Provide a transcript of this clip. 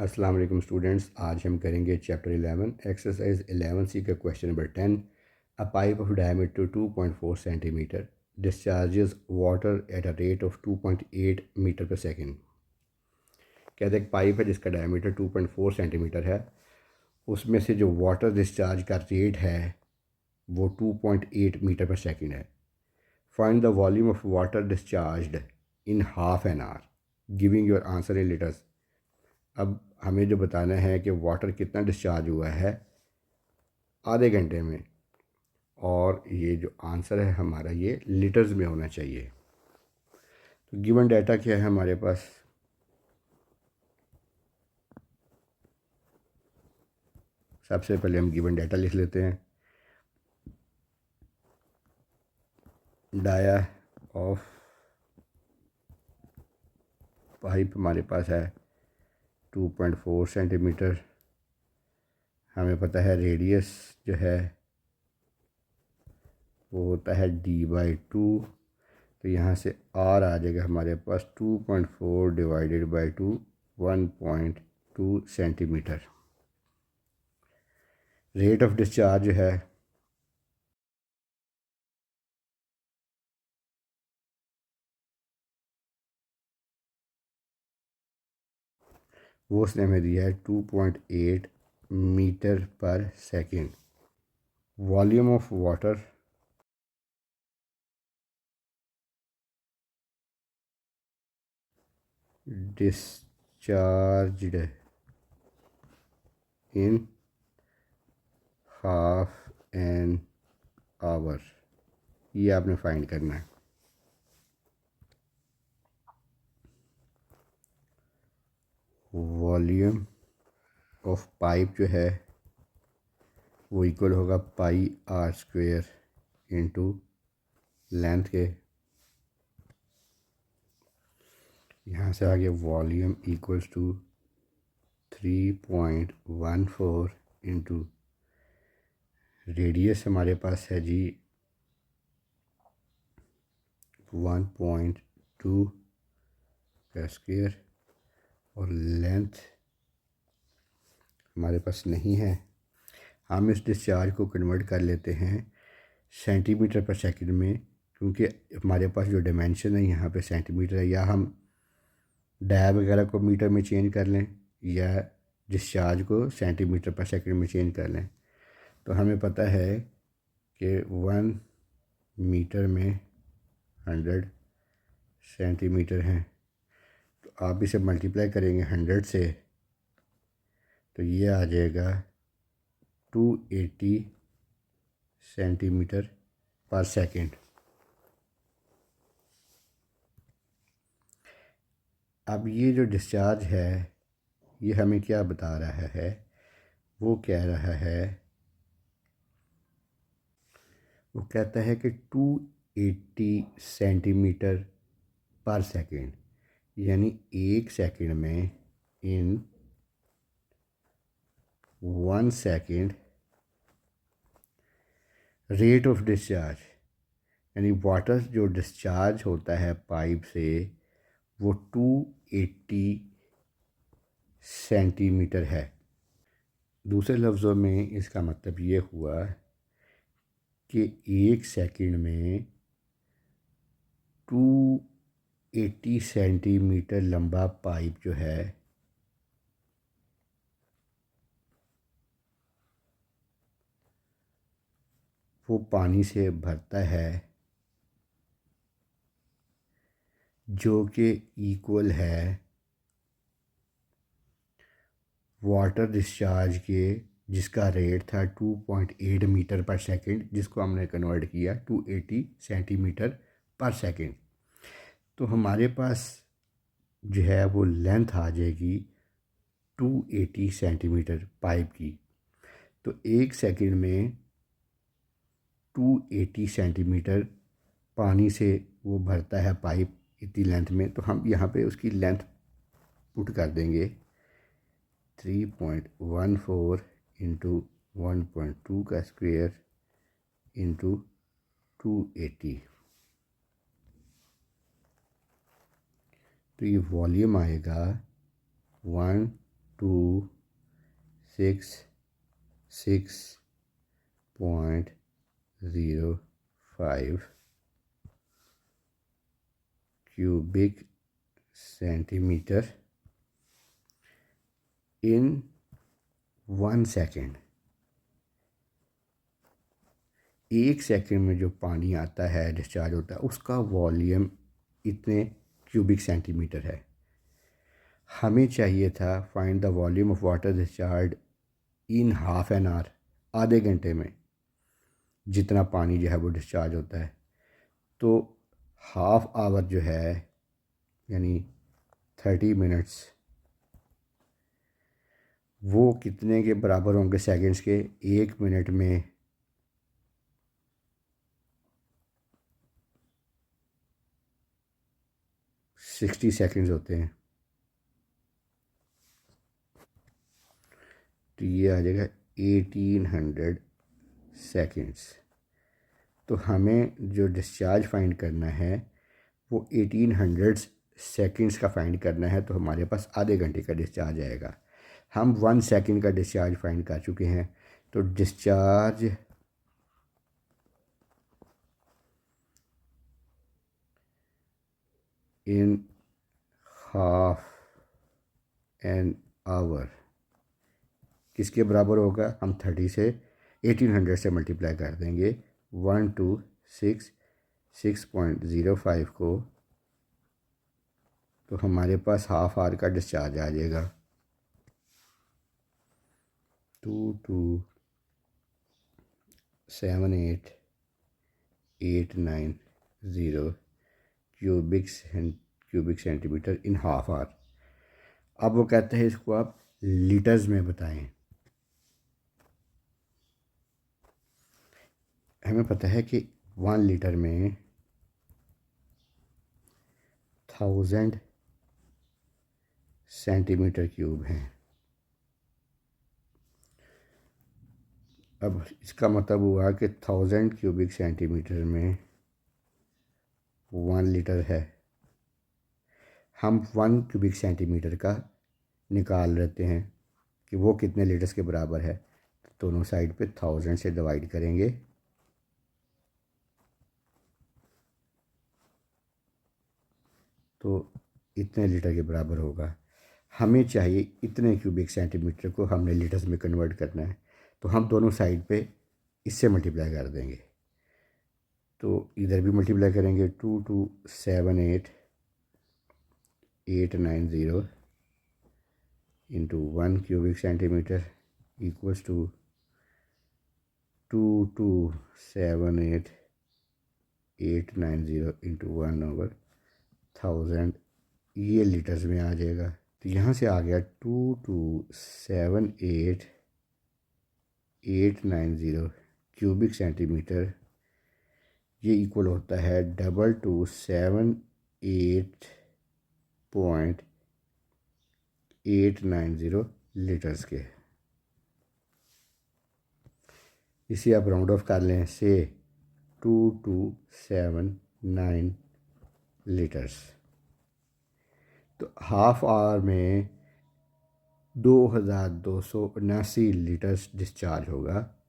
अस्सलाम वालेकुम स्टूडेंट्स, आज हम करेंगे चैप्टर 11 एक्सरसाइज 11C का question number 10। A pipe of diameter 2.4 centimetre discharges water at a rate of 2.8 metre per second. कहते हैं एक पाइप है जिसका डायमीटर 2.4 सेंटीमीटर है, उसमें से जो वाटर डिस्चार्ज का रेट है वो 2.8 मीटर पर सेकेंड है। Find the volume of water discharged in half an hour, giving your answer in litres. अब हमें जो बताना है कि वाटर कितना डिस्चार्ज हुआ है आधे घंटे में, और ये जो आंसर है हमारा ये लीटर्स में होना चाहिए। तो गिवन डाटा क्या है हमारे पास? सबसे पहले हम गिवन डाटा लिख लेते हैं। डाया ऑफ पाइप हमारे पास है 2.4 सेंटीमीटर। हमें पता है रेडियस जो है वो होता है d/2, तो यहाँ से r आ जाएगा हमारे पास 2.4 divided by 2, 1.2 centimetre. Rate of discharge है वो उसने हमें दिया है 2.8 metre per second. Volume of water discharged in half an hour, ये आपने फाइंड करना है। वॉल्यूम ऑफ पाइप जो है वो इक्वल होगा πr² इंटू लेंथ के, यहाँ से आगे volume equals to 3.14 into radius हमारे पास है जी 1.2 का स्क्वायर, और लेंथ हमारे पास नहीं है। हम इस डिस्चार्ज को कन्वर्ट कर लेते हैं सेंटीमीटर पर सेकंड में, क्योंकि हमारे पास जो डायमेंशन है यहाँ पे सेंटीमीटर है। या हम डाया वगैरह को मीटर में चेंज कर लें या डिस्चार्ज को सेंटीमीटर पर सेकंड में चेंज कर लें। तो हमें पता है कि 1 मीटर में 100 सेंटीमीटर हैं, तो आप इसे मल्टीप्लाई करेंगे 100 से तो ये आ जाएगा 280 सेंटीमीटर पर सेकेंड। अब ये जो डिस्चार्ज है ये हमें क्या बता रहा है? वो कह रहा है, वो कहता है कि 280 सेंटीमीटर पर सेकेंड, यानी एक सेकेंड में इन 1 सेकेंड रेट ऑफ डिस्चार्ज, यानी वाटर जो डिस्चार्ज होता है पाइप से वो 280 सेंटीमीटर है। दूसरे लफ्ज़ों में इसका मतलब ये हुआ कि एक सेकंड में 280 सेंटीमीटर लंबा पाइप जो है वो पानी से भरता है, जो कि इक्वल है वाटर डिस्चार्ज के, जिसका रेट था 2.8 मीटर पर सेकेंड, जिसको हमने कन्वर्ट किया 280 सेंटीमीटर पर सेकेंड। तो हमारे पास जो है वो लेंथ आ जाएगी 280 सेंटीमीटर पाइप की। तो एक सेकेंड में 280 सेंटीमीटर पानी से वो भरता है पाइप इतनी लेंथ में। तो हम यहाँ पे उसकी लेंथ पुट कर देंगे 3.14 इंटू 1.2 का स्क्वायर इंटू 280। तो ये वॉल्यूम आएगा 1 266.05 cubic centimeter in 1 second. 1 second में जो पानी आता है, डिस्चार्ज होता है, उसका वॉल्यूम इतने क्यूबिक सेंटीमीटर है। हमें चाहिए था find the volume of water discharge in half an hour, आधे घंटे में जितना पानी जो है वो डिस्चार्ज होता है। तो हाफ आवर जो है यानी 30 मिनट्स, वो कितने के बराबर होंगे सेकंड्स के? 1 मिनट में 60 सेकंड्स होते हैं। तो ये आ जाएगा 1800 सेकंड्स। तो हमें जो डिस्चार्ज फाइंड करना है वो 1800 सेकंड्स का फाइंड करना है। तो हमारे पास आधे घंटे का डिस्चार्ज आएगा। हम 1 सेकंड का डिस्चार्ज फाइंड कर चुके हैं। तो discharge in half an hour किसके बराबर होगा? हम 30 से 1800 से मल्टीप्लाई कर देंगे। 1266.05 को, तो हमारे पास हाफ आवर का डिस्चार्ज आ जाएगा। 2278.890 cubic centimetre in half hour. अब वो कहते हैं इसको आप लीटर्स में बताएं। हमें पता है कि 1 लीटर में 1000 सेंटीमीटर क्यूब हैं। अब इसका मतलब हुआ कि 1000 क्यूबिक सेंटीमीटर में 1 लीटर है। हम 1 क्यूबिक सेंटीमीटर का निकाल लेते हैं कि वो कितने लीटर्स के बराबर है। तो दोनों साइड पे 1000 से डिवाइड करेंगे, तो इतने लीटर के बराबर होगा। हमें चाहिए इतने क्यूबिक सेंटीमीटर को हमने लीटर्स में कन्वर्ट करना है। तो हम दोनों साइड पे इससे मल्टीप्लाई कर देंगे। तो इधर भी मल्टीप्लाई करेंगे। 2278890 into 1 cubic centimetre equals to 2278890 into 1/1000। ये लीटर्स में आ जाएगा। तो यहाँ से आ गया 2278890 क्यूबिक सेंटीमीटर। ये इक्वल होता है 2278.890 लीटर्स के। इसे आप राउंड ऑफ कर लें से 2279 लीटर्स। तो हाफ आवर में 2279 लीटर्स डिस्चार्ज होगा।